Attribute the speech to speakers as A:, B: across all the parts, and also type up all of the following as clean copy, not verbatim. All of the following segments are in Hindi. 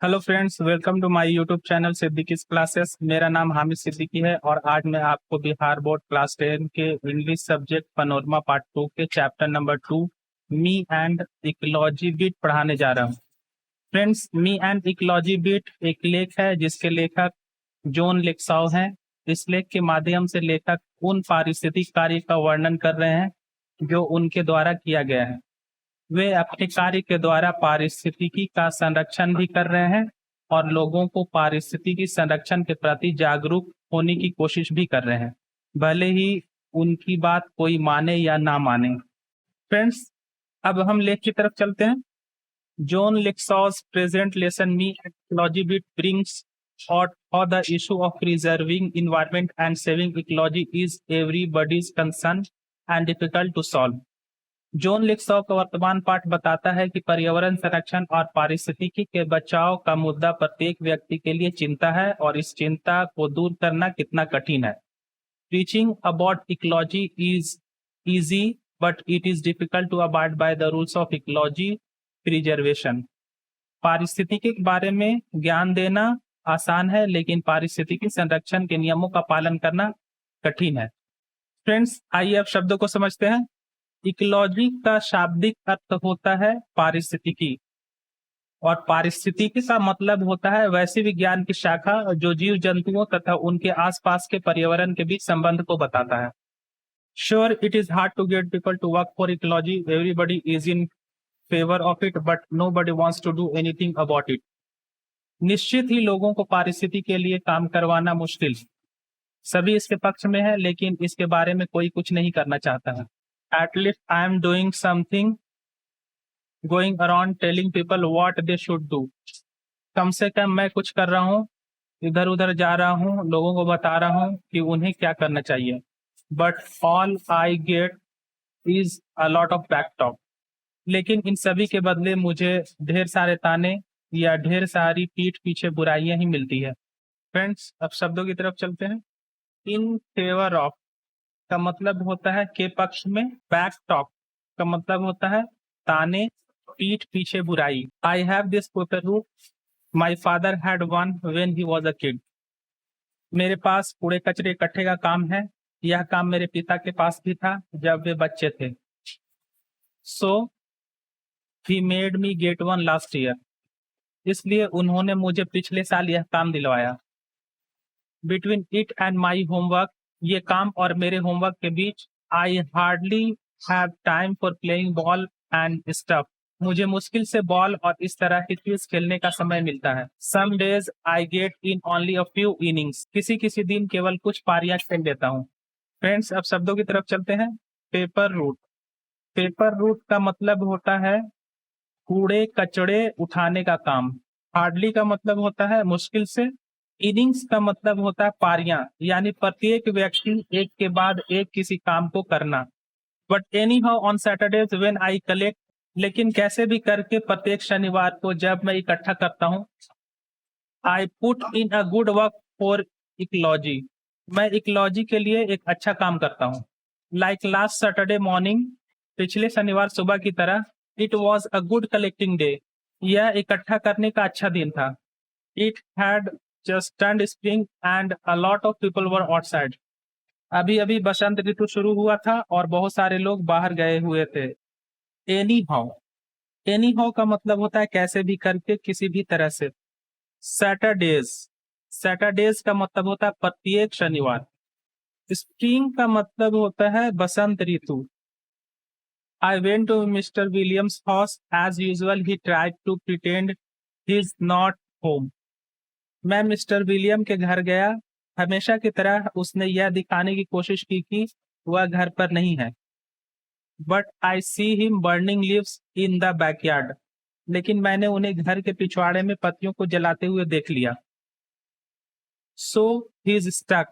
A: Hello friends, welcome to my YouTube channel Siddiqui's classes. मेरा नाम हामिद सिद्दीकी है और आज मैं आपको बिहार बोर्ड क्लास 10 के इंग्लिश सब्जेक्ट पनोरमा पार्ट 2 के chapter number 2 me and ecology bit पढ़ाने जा रहा हूँ। Friends, me and ecology bit एक लेख है जिसके लेखक जॉन लेक्सॉ हैं। इस लेख के माध्यम से लेखक उन पारिस्थितिक कार्य का वर्णन कर रहे हैं जो उनके द्वारा किया गया है। वे अपने कार्य के द्वारा पारिस्थितिकी का संरक्षण भी कर रहे हैं और लोगों को पारिस्थितिकी संरक्षण के प्रति जागरूक होने की कोशिश भी कर रहे हैं, भले ही उनकी बात कोई माने या ना माने। फ्रेंड्स, अब हम लेख की तरफ चलते हैं। John Lexo's present lesson me ecology bit brings out how the issue of preserving environment and saving ecology is everybody's concern and difficult to solve. John Lexo का वर्तमान पाठ बताता है कि पर्यावरण संरक्षण और पारिस्थितिकी के बचाव का मुद्दा प्रत्येक व्यक्ति के लिए चिंता है और इस चिंता को दूर करना कितना कठिन है। Preaching about ecology is easy, but it is difficult to abide by the rules of ecology preservation. पारिस्थितिकी के बारे में ज्ञान देना आसान है, लेकिन पारिस्थितिकी संरक्षण के नियमों का पालन करना कठिन है। फ्रेंड्स, आइए अब शब्दों को समझते हैं। इकोलॉजी का शाब्दिक अर्थ होता है पारिस्थितिकी, और पारिस्थितिकी का मतलब होता है वैसे विज्ञान की शाखा जो जीव जंतुओं तथा उनके आसपास के पर्यावरण के बीच संबंध को बताता है। Sure it is hard to get people to work for ecology, everybody is in favour of it but nobody wants to do anything about it. निश्चित ही लोगों को पारिस्थितिकी के लिए काम करवाना मुश्किल, सभी इसके पक्ष में है लेकिन इसके बारे में कोई कुछ नहीं करना चाहता है। At least I am doing something, going around telling people what they should do. कम से कम मैं कुछ कर रहा हूँ, इधर उधर जा रहा हूँ, लोगों को बता रहा हूँ कि उन्हें क्या करना चाहिए। But all I get is a lot of back talk. लेकिन इन सभी के बदले मुझे ढेर सारे ताने या ढेर सारी पीठ पीछे बुराइयां ही मिलती है। फ्रेंड्स, अब शब्दों की तरफ चलते हैं। इन फेवर ऑफ का मतलब होता है के पक्ष में, बैक टॉक का मतलब होता है ताने, पीठ पीछे बुराई। I have this paper route my father had one when he was a kid. मेरे पास कूड़े कचरे इकट्ठे का काम है, यह काम मेरे पिता के पास भी था जब वे बच्चे थे। So he made me get one last year, इसलिए उन्होंने मुझे पिछले साल यह काम दिलवाया। Between it and my homework, ये काम और मेरे होमवर्क के बीच, I hardly have time for playing ball and stuff, मुझे मुश्किल से बॉल और इस तरह की चीज खेलने का समय मिलता है। Some days I get in only a few innings, किसी किसी दिन केवल कुछ पारियां खेल लेता हूँ। फ्रेंड्स, अब शब्दों की तरफ चलते हैं। पेपर रूट, पेपर रूट का मतलब होता है कूड़े कचड़े उठाने का काम। हार्डली का मतलब होता है मुश्किल से। इनिंग्स का मतलब होता है पारियां, यानी प्रत्येक व्यक्ति एक के बाद एक किसी काम को करना। But any how on Saturdays when I collect, लेकिन कैसे भी करके प्रत्येक शनिवार को जब मैं इकट्ठा करता हूँ, I put in a good work for ecology, मैं इकोलॉजी के लिए एक अच्छा काम करता हूँ। लाइक लास्ट सैटरडे मॉर्निंग, पिछले शनिवार सुबह की तरह, it was a good collecting day, यह इकट्ठा करने का अच्छा दिन था। It had just turned spring and a lot of people were outside. अभी अभी बसंत ऋतु शुरू हुआ था और बहुत सारे लोग बाहर गए हुए थे। एनी हाउ, एनी हाउ का मतलब होता है कैसे भी करके, किसी भी तरह से। सैटरडेज, सैटरडेज का मतलब होता है प्रत्येक शनिवार। स्प्रिंग का मतलब होता है बसंत ऋतु। I went to Mr Williams house as usual, he tried to pretend he is not home. मैं मिस्टर विलियम के घर गया, हमेशा की तरह उसने यह दिखाने की कोशिश की कि वह घर पर नहीं है। But I see him burning leaves in the backyard, लेकिन मैंने उन्हें घर के पिछवाड़े में पत्तियों को जलाते हुए देख लिया। सो ही इज स्टक,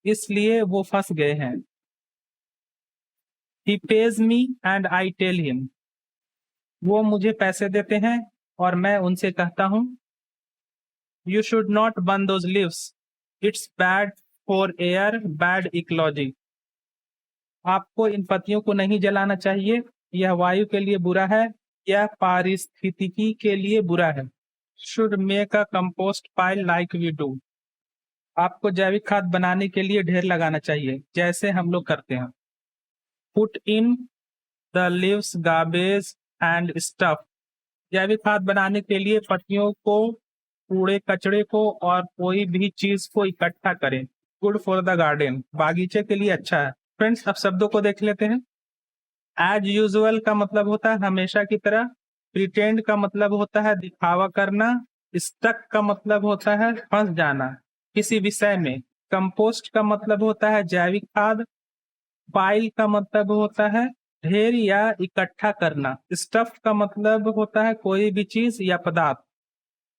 A: इसलिए वो फंस गए हैं। He page me and I tell him, वो मुझे पैसे देते हैं और मैं उनसे कहता हूँ, You should not burn those leaves. It's bad for air, bad ecology. आपको इन पत्तियों को नहीं जलाना चाहिए, यह वायु के लिए बुरा है, यह पारिस्थितिकी के लिए बुरा है। Should make a compost pile like we do. आपको जैविक खाद बनाने के लिए ढेर लगाना चाहिए, जैसे हम लोग करते हैं। Put in the leaves garbage and stuff. जैविक खाद बनाने के लिए पत्तियों को, कूड़े कचड़े को और कोई भी चीज को इकट्ठा करें। Good for the garden. बागीचे के लिए अच्छा है। फ्रेंड्स, अब शब्दों को देख लेते हैं। एज यूजुअल का मतलब होता है हमेशा की तरह। प्रिटेंड का मतलब होता है दिखावा करना। स्टक का मतलब होता है फंस जाना किसी विषय में। कंपोस्ट का मतलब होता है जैविक खाद। पाइल का मतलब होता है ढेर या इकट्ठा करना। स्टफ का मतलब होता है कोई भी चीज या पदार्थ।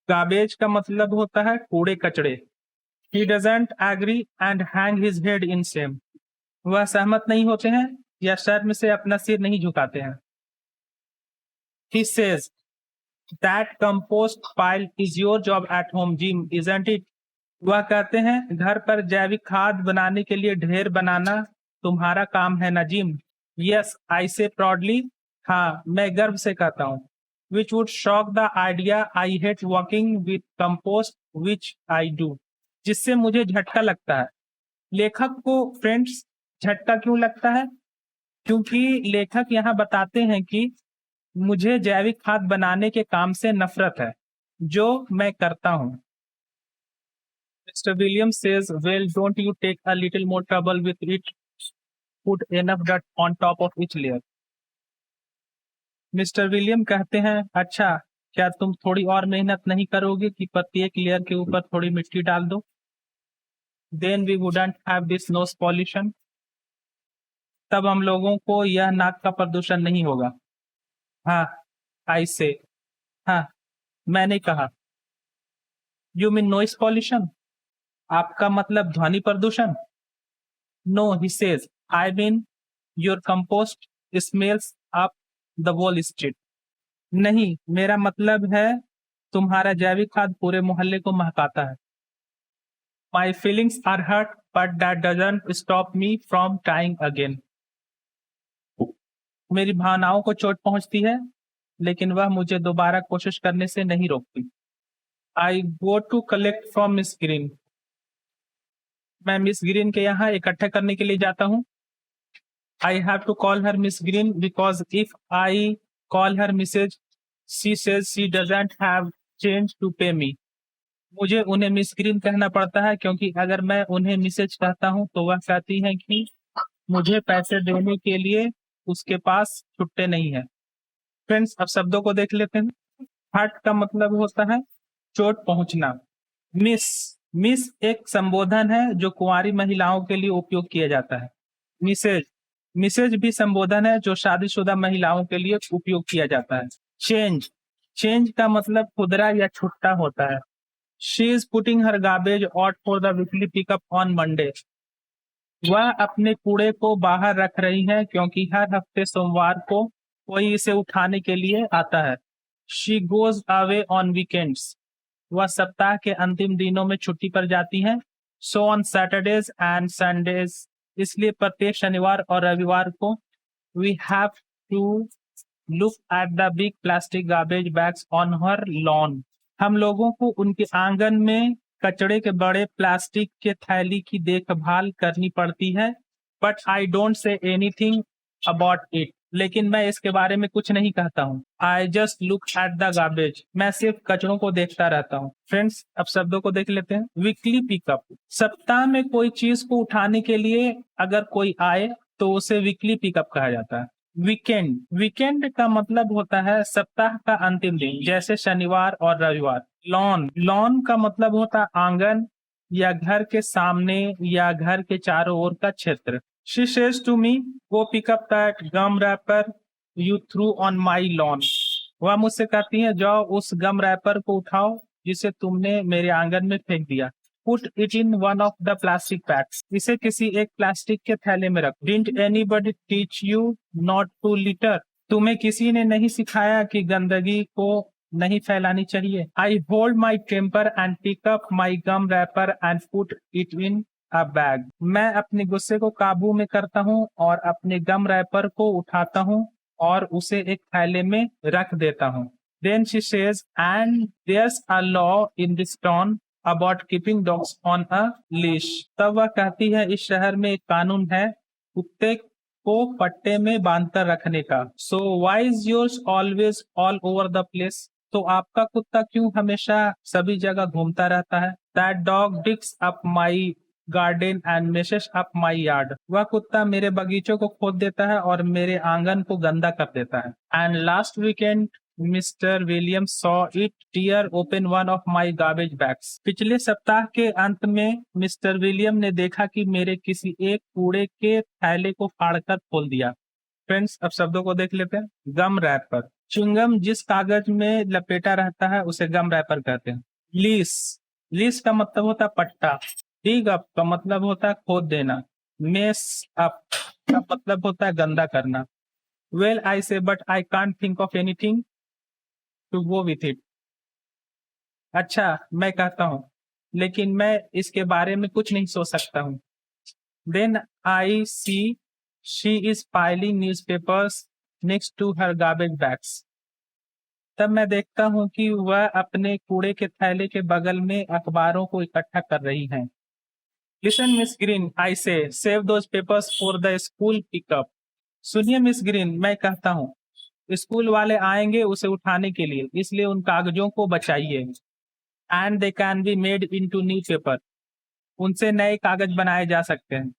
A: गार्बेज का मतलब होता है कूड़े कचड़े। He doesn't agree and hang his head in shame। वह सहमत नहीं होते हैं या शर्म से अपना सिर नहीं झुकाते हैं। He says that compost pile is your job at home, Jim, isn't it? वह कहते हैं घर पर जैविक खाद बनाने के लिए ढेर बनाना तुम्हारा काम है ना gym. Yes, I say proudly। हाँ, मैं गर्व से कहता हूँ। Which would shock the idea I hate working with compost, which I do। जिससे मुझे झटका लगता है। लेखक को फ्रेंड्स झटका क्यों लगता है? क्योंकि लेखक यहाँ बताते हैं कि मुझे जैविक खाद बनाने के काम से नफरत है जो मैं करता हूँ। Mr. Williams says, well, don't you take a little more trouble with it? Put enough dirt on top of each layer। Mister William कहते हैं, अच्छा, क्या तुम थोड़ी और मेहनत नहीं करोगे कि प्रत्येक लेयर के ऊपर थोड़ी मिट्टी डाल दो? Then we wouldn't have this noise pollution। तब हम लोगों को यह नाक का प्रदूषण नहीं होगा। हाँ, आई से। हाँ, मैंने कहा। You mean noise pollution? आपका मतलब ध्वनि प्रदूषण? No, he says, I mean your compost smells up the whole street. नहीं, मेरा मतलब है तुम्हारा जैविक खाद पूरे मोहल्ले को महकाता है। My feelings are hurt but that doesn't stop me from trying again. मेरी भावनाओं को चोट पहुंचती है, लेकिन वह मुझे दोबारा कोशिश करने से नहीं रोकती। I go to collect from Miss Green. मैं मिस ग्रीन के यहाँ इकट्ठा करने के लिए जाता हूँ। I have to call her Miss Green because if I call her Mrs she says she doesn't have change to pay me. मुझे उन्हें मिस ग्रीन कहना पड़ता है क्योंकि अगर मैं उन्हें मिसेज कहता हूँ तो वह कहती है कि मुझे पैसे देने के लिए उसके पास छुट्टे नहीं है। फ्रेंड्स, अब शब्दों को देख लेते हैं। हर्ट का मतलब होता है चोट पहुंचना। मिस मिस एक संबोधन है जो कुंवारी महिलाओं के लिए उपयोग किया जाता है। मिसेज मिसेज भी संबोधन है जो शादीशुदा महिलाओं के लिए उपयोग किया जाता है। चेंज चेंज का मतलब खुदरा या छुट्टा होता है। She is putting her garbage out for the weekly pickup on Monday. वह अपने कूड़े को बाहर रख रही है क्योंकि हर हफ्ते सोमवार को कोई इसे उठाने के लिए आता है। She goes away on weekends. वह सप्ताह के अंतिम दिनों में छुट्टी पर जाती हैं। So on Saturdays and Sundays. इसलिए प्रत्येक शनिवार और रविवार को we have to look at the big plastic garbage bags on her lawn. हम लोगों को उनके आंगन में कचड़े के बड़े प्लास्टिक के थैली की देखभाल करनी पड़ती है। But I don't say anything about it. लेकिन मैं इसके बारे में कुछ नहीं कहता हूँ। I just look at the garbage. मैं सिर्फ कचड़ों को देखता रहता हूँ। फ्रेंड्स, अब शब्दों को देख लेते हैं। वीकली पिकअप, सप्ताह में कोई चीज को उठाने के लिए अगर कोई आए तो उसे वीकली पिकअप कहा जाता है। वीकेंड वीकेंड का मतलब होता है सप्ताह का अंतिम दिन, जैसे शनिवार और रविवार। लॉन लॉन का मतलब होता है आंगन या घर के सामने या घर के चारों ओर का क्षेत्र। She says to me, go pick up that gum wrapper you threw on my lawn। वह मुझसे कहती है, जाओ उस गम रैपर को उठाओ जिसे तुमने मेरे आंगन में फेंक दिया। Put it in one of the plastic bags। इसे किसी एक प्लास्टिक के थैले में रखो। Didn't anybody teach you not to litter? तुम्हें किसी ने नहीं सिखाया कि गंदगी को नहीं फैलानी चाहिए। I hold my temper and pick up my gum wrapper and put it in a bag। मैं अपने गुस्से को काबू में करता हूँ और अपने गम रैपर को उठाता हूँ और उसे एक थैले में रख देता हूँ। Then she says, and there's a law in this town about keeping dogs on a leash. तब वह कहती है इस शहर में एक कानून है कुत्ते को पट्टे में बांधकर रखने का. So why is yours always all over the place? तो आपका कुत्ता क्यों हमेशा सभी जगह घूमता रहता है? That dog digs up my garden and messes up my yard. वह कुत्ता मेरे बगीचों को खोद देता है और मेरे आंगन को गंदा कर देता है. And last weekend mister Williams saw it tear open one of my garbage bags. पिछले सप्ताह के अंत में मिस्टर विलियम ने देखा कि मेरे किसी एक कूड़े के थैले को फाड़कर खोल दिया. फ्रेंड्स, अब शब्दों को देख लेते हैं. गम रैपर. च्युइंगम जिस कागज में लपेटा रहता है उसे गम रैपर कहते हैं. लीस. लीस का मतलब होता है पट्टा. डिग अप का मतलब होता है खोद देना. मेस अप का मतलब होता है गंदा करना. Well I say but I can't think of anything to go with it. अच्छा, मैं कहता हूँ लेकिन मैं इसके बारे में कुछ नहीं सोच सकता हूँ. Then I see she is piling newspapers next to her garbage bags. तब मैं देखता हूँ कि वह अपने कूड़े के थैले के बगल में अखबारों को इकट्ठा कर रही हैं. लिसन मिस ग्रीन आई से save those papers for the school pickup. सुनिए मिस ग्रीन, मैं कहता हूँ स्कूल वाले आएंगे उसे उठाने के लिए, इसलिए उन कागजों को बचाइए. And they can be made into new paper. उनसे नए कागज बनाए जा सकते हैं.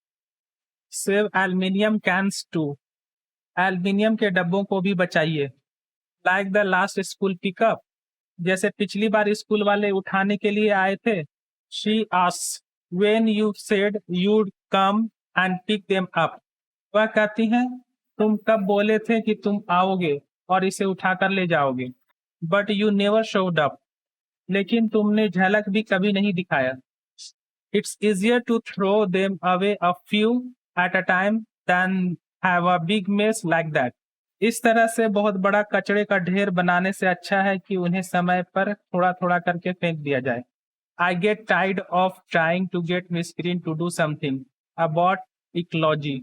A: Save aluminium cans too. Aluminium के डब्बों को भी बचाइए. Like the last school pickup. जैसे पिछली बार स्कूल वाले उठाने के लिए आए थे. She asked when you said you'd come and pick them up. वह कहती हैं तुम कब बोले थे कि तुम आओगे और इसे उठाकर ले जाओगे. But you never showed up. लेकिन तुमने झलक भी कभी नहीं दिखाया. It's easier to throw them away a few at a time than have a big mess like that. इस तरह से बहुत बड़ा कचरे का ढेर बनाने से अच्छा है कि उन्हें समय पर थोड़ा थोड़ा करके फेंक दिया जाए. I get tired of trying to get Miss Green to do something about ecology.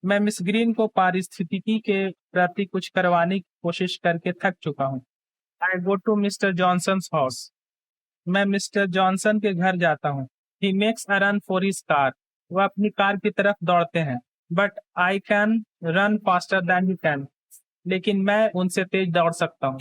A: मैं मिस ग्रीन को पारिस्थितिकी के प्रति कुछ करवाने की कोशिश करके थक चुका हूँ. I go to Mr. Johnson's house. मैं मिस्टर जॉनसन के घर जाता हूँ. He makes a run for his car. वह अपनी कार की तरफ दौड़ते हैं. But I can run faster than he can. लेकिन मैं उनसे तेज दौड़ सकता हूँ.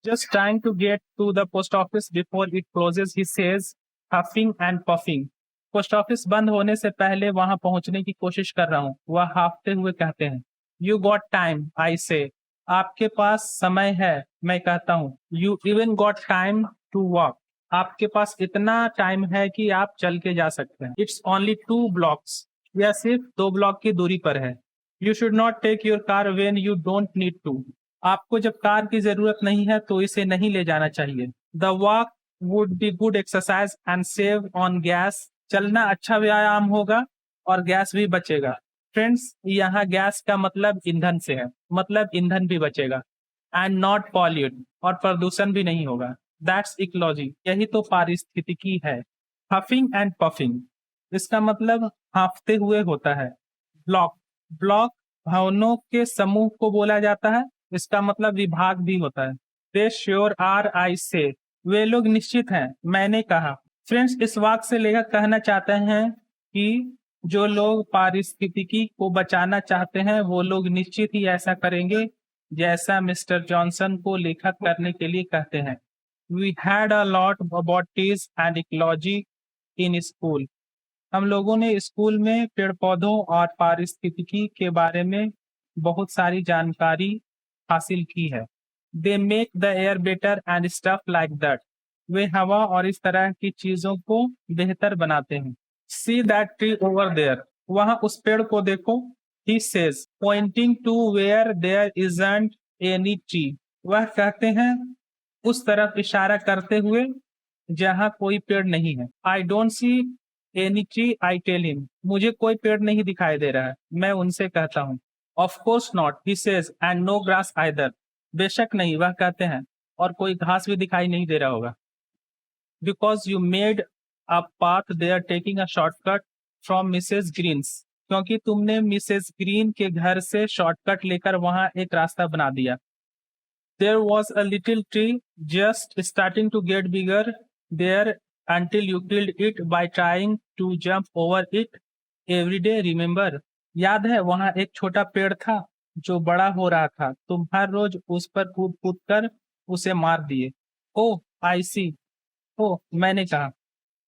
A: Just trying to get to the post office before it closes, he says, huffing and puffing. Post office बंद होने से पहले वहां पहुंचने की कोशिश कर रहा हूं. वह हाफते हुए कहते हैं. You got time, I say. आपके पास समय है, मैं कहता हूं. You even got time to walk. आपके पास इतना टाइम है कि आप चल के जा सकते हैं. It's only 2 blocks. यह सिर्फ 2 ब्लॉक की दूरी पर है. You should not take your car when you don't need to. आपको जब कार की जरूरत नहीं है तो इसे नहीं ले जाना चाहिए. The walk would be good exercise and save on gas. चलना अच्छा व्यायाम होगा और गैस भी बचेगा. फ्रेंड्स, यहाँ गैस का मतलब ईंधन से है, मतलब ईंधन भी बचेगा. एंड नॉट पॉल्यूट, और प्रदूषण भी नहीं होगा. That's ecology. यही तो पारिस्थितिकी है. हफिंग एंड पफिंग, इसका मतलब हाफते हुए होता है. ब्लॉक. ब्लॉक भवनों के समूह को बोला जाता है. इसका मतलब विभाग भी होता है. दे श्योर आर आई से. वे लोग निश्चित हैं, मैंने कहा. फ्रेंड्स, इस वाक्य से लेखक कहना चाहते हैं कि जो लोग पारिस्थितिकी को बचाना चाहते हैं वो लोग निश्चित ही ऐसा करेंगे जैसा मिस्टर जॉनसन को लेखक करने के लिए कहते हैं. We had a lot about trees and ecology in school. हम लोगों ने स्कूल में पेड़ पौधों और पारिस्थितिकी के बारे में बहुत सारी जानकारी हासिल की है. They make the air better and stuff like that. वे हवा और इस तरह की चीजों को बेहतर बनाते हैं. See that tree over there. वहां उस पेड़ को देखो. He says pointing to where there isn't any tree. वह कहते हैं उस तरफ इशारा करते हुए जहां कोई पेड़ नहीं है. I don't see any tree I tell him. मुझे कोई पेड़ नहीं दिखाई दे रहा है, मैं उनसे कहता हूँ. Of course not, he says, and no grass either. बेशक नहीं, वह कहते हैं, और कोई घास भी दिखाई नहीं दे रहा होगा. Because you made a path there taking a shortcut from Mrs. Green's. क्योंकि तुमने मिसेस ग्रीन के घर से शॉर्टकट लेकर वहां एक रास्ता बना दिया. There was a little tree just starting to get bigger there until you killed it by trying to jump over it every day, remember? याद है वहां एक छोटा पेड़ था जो बड़ा हो रहा था, तुम हर रोज उस पर कूद कूद कर उसे मार दिए। ओह आई सी, ओह मैंने कहा।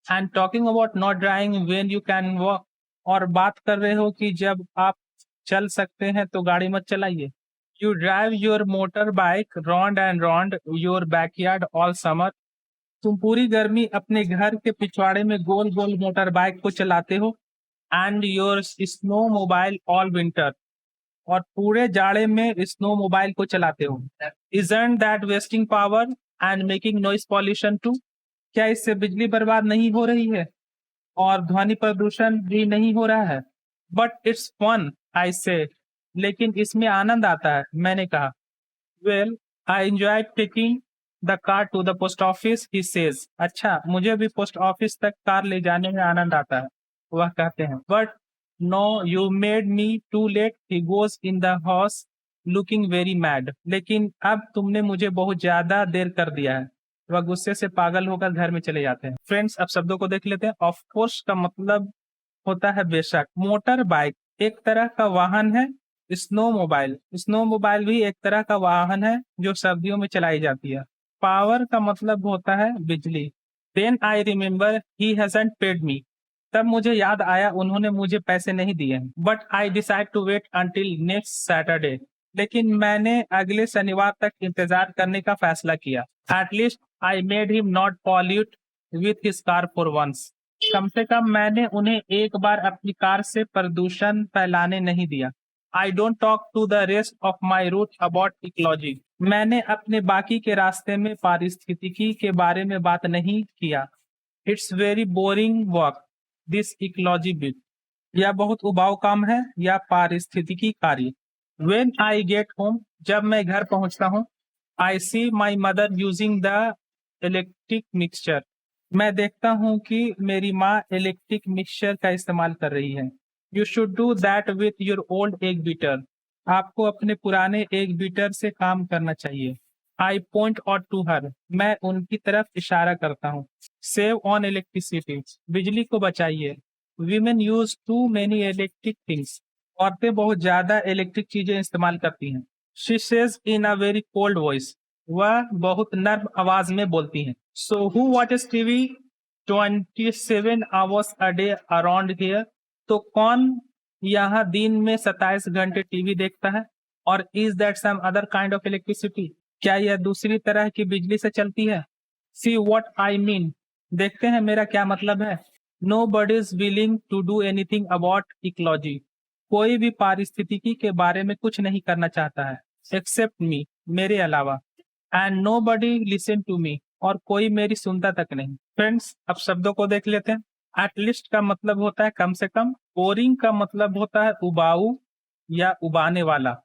A: And talking about not driving when you can walk, और बात कर रहे हो कि जब आप चल सकते हैं तो गाड़ी मत चलाइए। You drive your motor bike round and round your backyard all summer, तुम पूरी गर्मी अपने घर के पिछवाड़े में गोल गोल मोटर बाइक को चलाते हो। And your snow mobile all winter, और पूरे जाड़े में स्नो मोबाइल को चलाते हो। Isn't that wasting power and making noise pollution too, क्या इससे बिजली बर्बाद नहीं हो रही है और ध्वनि प्रदूषण भी नहीं हो रहा है? बट इट्स फन आई से, लेकिन इसमें आनंद आता है, मैंने कहा। Well I enjoy taking the car to the post office, he says, अच्छा मुझे भी पोस्ट ऑफिस तक कार ले जाने में आनंद आता है, वह कहते हैं। But no you made me too late, he goes in the house looking very mad, लेकिन अब तुमने मुझे बहुत ज्यादा देर कर दिया है, वह गुस्से से पागल होकर घर में चले जाते हैं। फ्रेंड्स अब शब्दों को देख लेते हैं। ऑफ कोर्स का मतलब होता है बेशक। मोटर बाइक एक तरह का वाहन है। स्नो मोबाइल भी एक तरह का वाहन है जो सर्दियों में चलाई जाती है। पावर का मतलब होता है बिजली। Then I remember he hasn't paid me, तब मुझे याद आया उन्होंने मुझे पैसे नहीं दिए। But I decide to wait until next Saturday, लेकिन मैंने अगले शनिवार तक इंतजार करने का फैसला किया। At least I made him not pollute with his car for once, कम से कम मैंने उन्हें एक बार अपनी कार से प्रदूषण फैलाने नहीं दिया। I don't talk to the rest of my route about ecology, मैंने अपने बाकी के रास्ते में पारिस्थितिकी के बारे में बात नहीं किया। It's very boring work this ecology bit, यह बहुत उबाऊ काम है या पारिस्थितिकी कार्य। वेन आई गेट होम, जब मैं घर पहुंचता हूँ, I see my mother using the electric mixture, मैं देखता हूँ कि मेरी माँ इलेक्ट्रिक मिक्सचर का इस्तेमाल कर रही है। You should do that with your old egg beater, आपको अपने पुराने एग बीटर से काम करना चाहिए। I point out to her, मैं उनकी तरफ इशारा करता हूँ। सेव ऑन इलेक्ट्रिसिटी, बिजली को बचाइए। Women use too many electric things, औरतें बहुत ज्यादा इलेक्ट्रिक चीजें इस्तेमाल करती हैं। She says in a very cold voice, वह बहुत नर्म आवाज में बोलती हैं। So who watches TV 27 hours a day around here, तो कौन यहाँ दिन में 27 घंटे टीवी देखता है? और is that some other kind of electricity, क्या यह दूसरी तरह की बिजली से चलती है? सी व्हाट आई मीन, देखते हैं मेरा क्या मतलब है। Nobody is willing to do anything about ecology, कोई भी पारिस्थितिकी के बारे में कुछ नहीं करना चाहता है, एक्सेप्ट मी, मेरे अलावा। And nobody listen to me, और कोई मेरी सुनता तक नहीं। फ्रेंड्स अब शब्दों को देख लेते हैं। एटलीस्ट का मतलब होता है कम से कम। बोरिंग का मतलब होता है उबाऊ या उबाने वाला।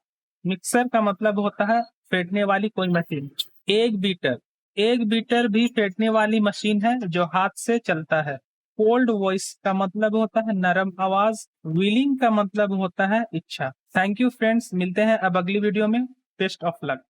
A: मिक्सर का मतलब होता है फेंटने वाली कोई मशीन। एग बीटर भी फेंटने वाली मशीन है जो हाथ से चलता है। कोल्ड वॉइस का मतलब होता है नरम आवाज। विलिंग का मतलब होता है इच्छा। थैंक यू फ्रेंड्स, मिलते हैं अब अगली वीडियो में। Best of luck.